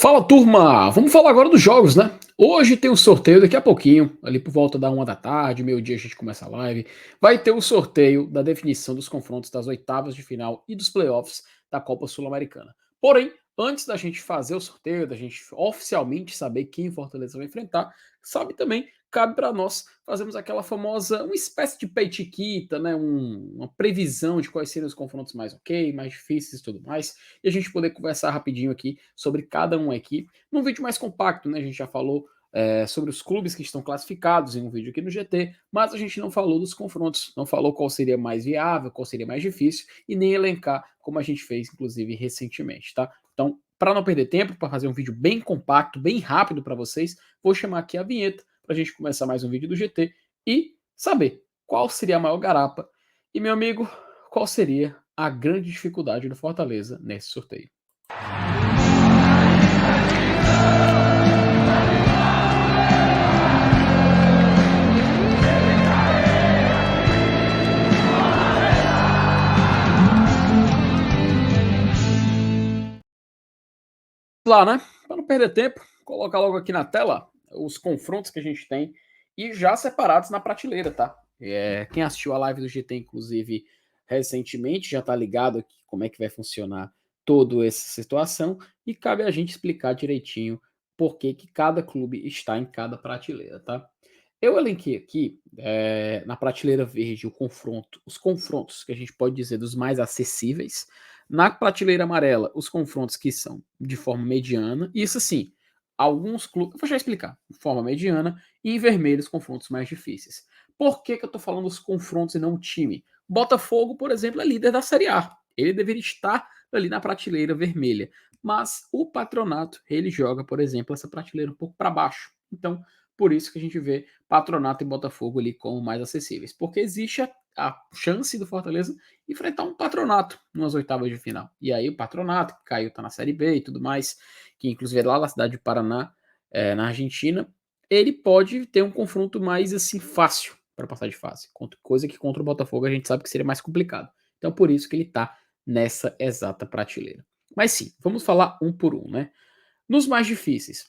Fala, turma! Vamos falar agora dos jogos, né? Hoje tem o sorteio daqui a pouquinho, ali por volta da 1 da tarde, meio-dia a gente começa a live. Vai ter o sorteio da definição dos confrontos das oitavas de final e dos playoffs da Copa Sul-Americana. Porém, antes da gente fazer o sorteio, da gente oficialmente saber quem o Fortaleza vai enfrentar, sabe também, cabe para nós fazermos aquela famosa, uma espécie de peitiquita, né? Uma previsão de quais seriam os confrontos mais ok, mais difíceis e tudo mais, e a gente poder conversar rapidinho aqui sobre cada uma equipe, num vídeo mais compacto, né? A gente já falou sobre os clubes que estão classificados em um vídeo aqui no GT, mas a gente não falou dos confrontos, não falou qual seria mais viável, qual seria mais difícil, e nem elencar como a gente fez, inclusive, recentemente, tá? Então, para não perder tempo, para fazer um vídeo bem compacto, bem rápido para vocês, vou chamar aqui a vinheta para a gente começar mais um vídeo do GT e saber qual seria a maior garapa e, meu amigo, qual seria a grande dificuldade do Fortaleza nesse sorteio. Lá, né? Para não perder tempo, colocar logo aqui na tela os confrontos que a gente tem e já separados na prateleira, tá? Quem assistiu a live do GT, inclusive, recentemente, já tá ligado aqui como é que vai funcionar toda essa situação e cabe a gente explicar direitinho por que que cada clube está em cada prateleira, tá? Eu elenquei aqui na prateleira verde os confrontos que a gente pode dizer dos mais acessíveis. Na prateleira amarela, os confrontos que são de forma mediana. Isso assim, alguns clubes. Eu vou já explicar. De forma mediana. E em vermelho, os confrontos mais difíceis. Por que, que eu estou falando os confrontos e não o time? Botafogo, por exemplo, é líder da Série A. Ele deveria estar ali na prateleira vermelha. Mas o Patronato, ele joga, por exemplo, essa prateleira um pouco para baixo. Então, por isso que a gente vê Patronato e Botafogo ali como mais acessíveis. Porque existe a chance do Fortaleza enfrentar um Patronato nas oitavas de final. E aí o Patronato, que caiu, tá na Série B e tudo mais, que inclusive é lá na cidade de Paraná, na Argentina, ele pode ter um confronto mais assim fácil para passar de fase. Coisa que contra o Botafogo a gente sabe que seria mais complicado. Então por isso que ele tá nessa exata prateleira. Mas sim, vamos falar um por um, né? Nos mais difíceis,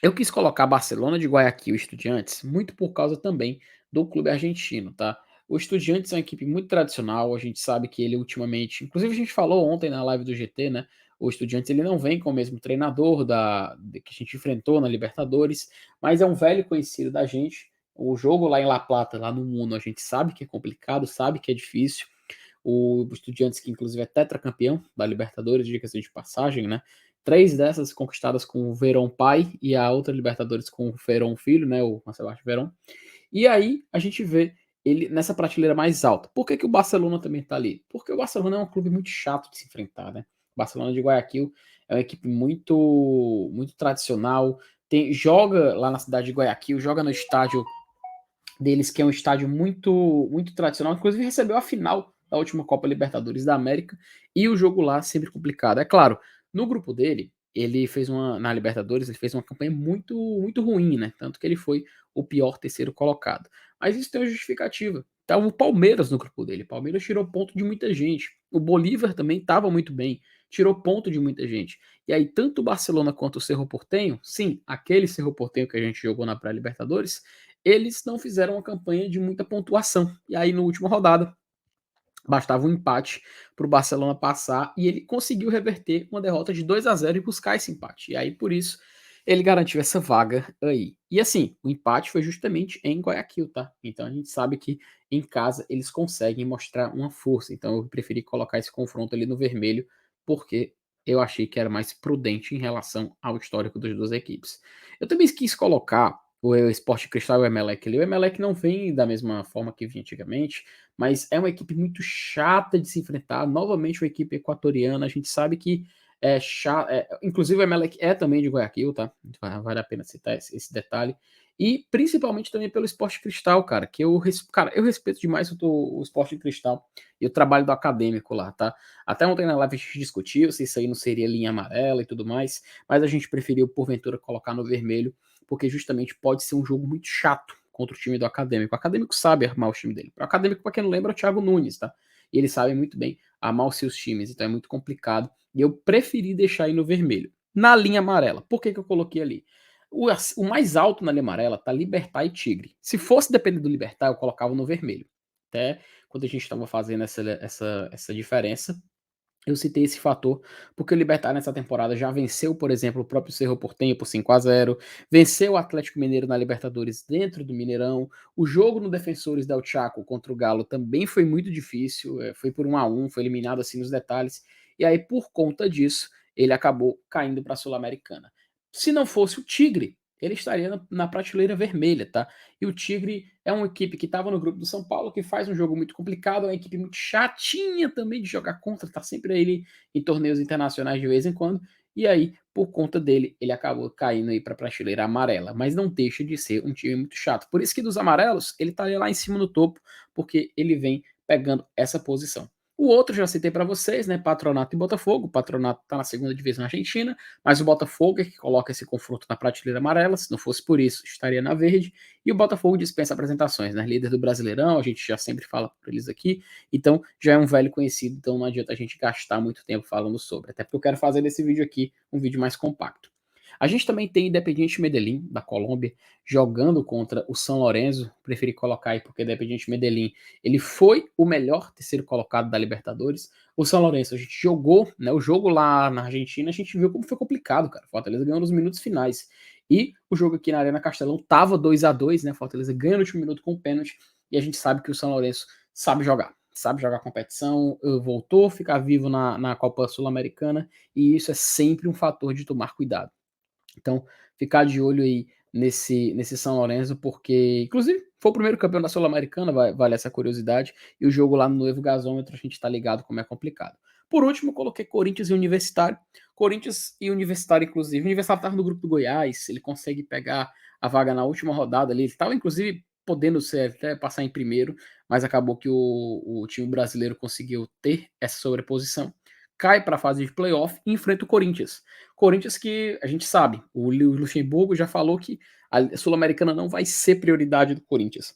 eu quis colocar Barcelona de Guayaquil e Estudiantes muito por causa também do clube argentino, tá? O Estudiantes é uma equipe muito tradicional, a gente sabe que ele ultimamente, inclusive a gente falou ontem na live do GT, né? O Estudiantes ele não vem com o mesmo treinador que a gente enfrentou na Libertadores, mas é um velho conhecido da gente. O jogo lá em La Plata, lá no Mundo, a gente sabe que é complicado, sabe que é difícil. O Estudiantes, que inclusive é tetracampeão da Libertadores, diga-se de passagem, né? Três dessas conquistadas com o Verón pai e a outra Libertadores com o Verón filho, né? O Marcelo Verón. E aí a gente vê ele nessa prateleira mais alta. Por que, que o Barcelona também tá ali? Porque o Barcelona é um clube muito chato de se enfrentar, né? O Barcelona de Guayaquil é uma equipe muito tradicional. Joga lá na cidade de Guayaquil, joga no estádio deles, que é um estádio muito tradicional, inclusive recebeu a final da última Copa Libertadores da América, e o jogo lá sempre complicado. É claro, no grupo dele, ele fez na Libertadores, ele fez uma campanha muito ruim, né? Tanto que ele foi o pior terceiro colocado. Mas isso tem uma justificativa. Tava o Palmeiras no grupo dele. O Palmeiras tirou ponto de muita gente. O Bolívar também estava muito bem, tirou ponto de muita gente. E aí, tanto o Barcelona quanto o Cerro Porteño, sim, aquele Cerro Porteño que a gente jogou na pré-Libertadores, eles não fizeram uma campanha de muita pontuação. E aí, na última rodada, bastava um empate para o Barcelona passar e ele conseguiu reverter uma derrota de 2-0 e buscar esse empate. E aí, por isso, ele garantiu essa vaga aí. E assim, o empate foi justamente em Guayaquil, tá? Então a gente sabe que em casa eles conseguem mostrar uma força. Então eu preferi colocar esse confronto ali no vermelho, porque eu achei que era mais prudente em relação ao histórico das duas equipes. Eu também quis colocar o Sport Cristal e o Emelec ali. O Emelec não vem da mesma forma que vinha antigamente, mas é uma equipe muito chata de se enfrentar. Novamente, uma equipe equatoriana. A gente sabe que é chato. Inclusive, o Emelec é também de Guayaquil, tá? Vale a pena citar esse detalhe. E principalmente também pelo Sport Cristal, cara, que eu respeito demais o Sport Cristal e o trabalho do acadêmico lá, tá? Até ontem na live a gente discutiu se isso aí não seria linha amarela e tudo mais, mas a gente preferiu, porventura, colocar no vermelho, porque justamente pode ser um jogo muito chato contra o time do Acadêmico. O Acadêmico sabe armar o time dele. O Acadêmico, para quem não lembra, é o Thiago Nunes, tá? E ele sabe muito bem armar os seus times, então é muito complicado. E eu preferi deixar aí no vermelho. na linha amarela. Por que eu coloquei ali? O mais alto na linha amarela tá Libertad e Tigre. Se fosse depender do Libertad, eu colocava no vermelho. Até quando a gente estava fazendo essa diferença, eu citei esse fator, porque o Libertad nessa temporada já venceu, por exemplo, o próprio Cerro Porteño por 5-0, venceu o Atlético Mineiro na Libertadores dentro do Mineirão, o jogo no Defensores del Chaco contra o Galo também foi muito difícil, foi por 1-1, foi eliminado assim nos detalhes, e aí por conta disso, ele acabou caindo para a Sul-Americana. Se não fosse o Tigre, ele estaria na prateleira vermelha, tá? E o Tigre é uma equipe que estava no grupo do São Paulo, que faz um jogo muito complicado, é uma equipe muito chatinha também de jogar contra, tá sempre aí em torneios internacionais de vez em quando, e aí, por conta dele, ele acabou caindo aí para a prateleira amarela, mas não deixa de ser um time muito chato. Por isso que dos amarelos, ele tá lá em cima no topo, porque ele vem pegando essa posição. O outro já citei para vocês, né? Patronato e Botafogo. O Patronato está na segunda divisão argentina, mas o Botafogo é que coloca esse confronto na prateleira amarela. Se não fosse por isso, estaria na verde. E o Botafogo dispensa apresentações, né? Líder do Brasileirão, a gente já sempre fala por eles aqui. Então já é um velho conhecido, então não adianta a gente gastar muito tempo falando sobre. Até porque eu quero fazer desse vídeo aqui um vídeo mais compacto. A gente também tem Independiente Medellín, da Colômbia, jogando contra o São Lourenço. Preferi colocar aí porque Independiente Medellín, ele foi o melhor terceiro colocado da Libertadores. O São Lourenço, a gente jogou, né, o jogo lá na Argentina, a gente viu como foi complicado, cara. Fortaleza ganhou nos minutos finais. E o jogo aqui na Arena Castelão tava 2-2, né? Fortaleza ganha no último minuto com o pênalti. E a gente sabe que o São Lourenço sabe jogar competição, voltou a ficar vivo na Copa Sul-Americana, e isso é sempre um fator de tomar cuidado. Então, ficar de olho aí nesse São Lourenço, porque, inclusive, foi o primeiro campeão da Sul-Americana, vale essa curiosidade, e o jogo lá no Novo Gasômetro, a gente tá ligado como é complicado. Por último, eu coloquei Corinthians e Universitário. Corinthians e Universitário, inclusive. O Universitário estava no grupo do Goiás, ele consegue pegar a vaga na última rodada ali. Ele estava, inclusive, podendo ser, até passar em primeiro, mas acabou que o time brasileiro conseguiu ter essa sobreposição. Cai para a fase de playoff e enfrenta o Corinthians. Corinthians que a gente sabe, o Luxemburgo já falou que a Sul-Americana não vai ser prioridade do Corinthians.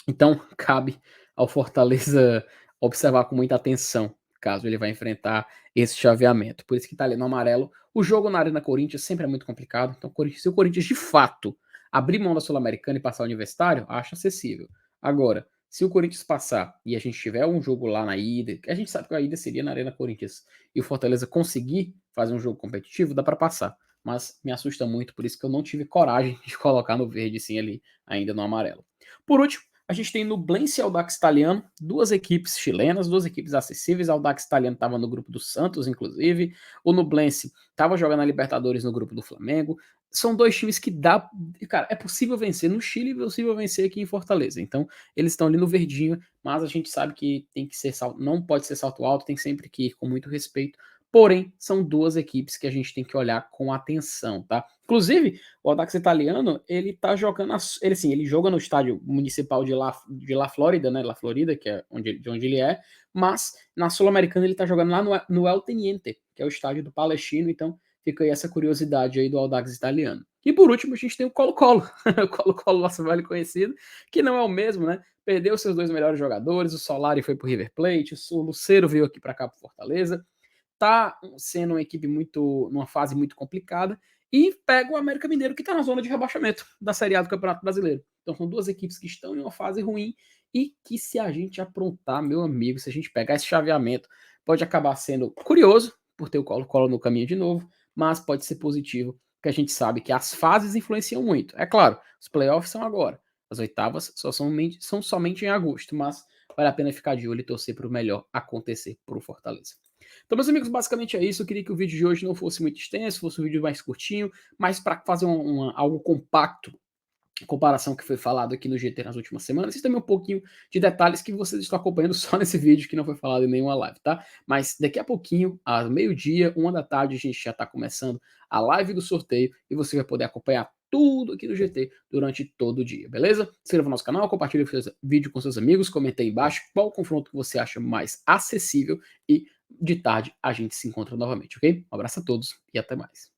Então, cabe ao Fortaleza observar com muita atenção, caso ele vai enfrentar esse chaveamento. Por isso que tá ali no amarelo. O jogo na Arena Corinthians sempre é muito complicado. Então, se o Corinthians de fato abrir mão da Sul-Americana e passar o Universitário, acho acessível. Agora, se o Corinthians passar e a gente tiver um jogo lá na ida, que a gente sabe que a ida seria na Arena Corinthians, e o Fortaleza conseguir fazer um jogo competitivo, dá para passar. Mas me assusta muito, por isso que eu não tive coragem de colocar no verde sim ali, ainda no amarelo. Por último, a gente tem Nublense e Audax Italiano, duas equipes chilenas, duas equipes acessíveis. Audax Italiano estava no grupo do Santos, inclusive. O Nublense estava jogando a Libertadores no grupo do Flamengo. São dois times que dá. Cara, é possível vencer no Chile e é possível vencer aqui em Fortaleza. Então, eles estão ali no verdinho, mas a gente sabe que tem que ser não pode ser salto alto, tem sempre que ir com muito respeito. Porém, são duas equipes que a gente tem que olhar com atenção, tá? Inclusive, o Audax Italiano, ele tá jogando, ele joga no estádio municipal de La Flórida, né? La Florida, que é de onde ele é, mas na Sul-Americana ele tá jogando lá no El Teniente, que é o estádio do Palestino, então fica aí essa curiosidade aí do Audax Italiano. E por último, a gente tem o Colo-Colo, o Colo-Colo, nosso velho conhecido, que não é o mesmo, né? Perdeu seus dois melhores jogadores, o Solari foi pro River Plate, o Lucero veio aqui para cá pro Fortaleza, tá sendo uma equipe numa fase muito complicada, e pega o América Mineiro, que está na zona de rebaixamento da Série A do Campeonato Brasileiro. Então são duas equipes que estão em uma fase ruim e que, se a gente aprontar, meu amigo, se a gente pegar esse chaveamento, pode acabar sendo curioso por ter o Colo-Colo no caminho de novo, mas pode ser positivo, porque a gente sabe que as fases influenciam muito. É claro, os playoffs são agora, as oitavas são somente em agosto, mas vale a pena ficar de olho e torcer para o melhor acontecer para o Fortaleza. Então, meus amigos, basicamente é isso. Eu queria que o vídeo de hoje não fosse muito extenso, fosse um vídeo mais curtinho, mas para fazer algo compacto, em comparação que foi falado aqui no GT nas últimas semanas, e também um pouquinho de detalhes que vocês estão acompanhando só nesse vídeo que não foi falado em nenhuma live, tá? Mas daqui a pouquinho, às meio-dia, 1 da tarde, a gente já está começando a live do sorteio e você vai poder acompanhar tudo aqui no GT durante todo o dia, beleza? Se inscreva no nosso canal, compartilhe o vídeo com seus amigos, comente aí embaixo qual confronto que você acha mais acessível e de tarde a gente se encontra novamente, ok? Um abraço a todos e até mais.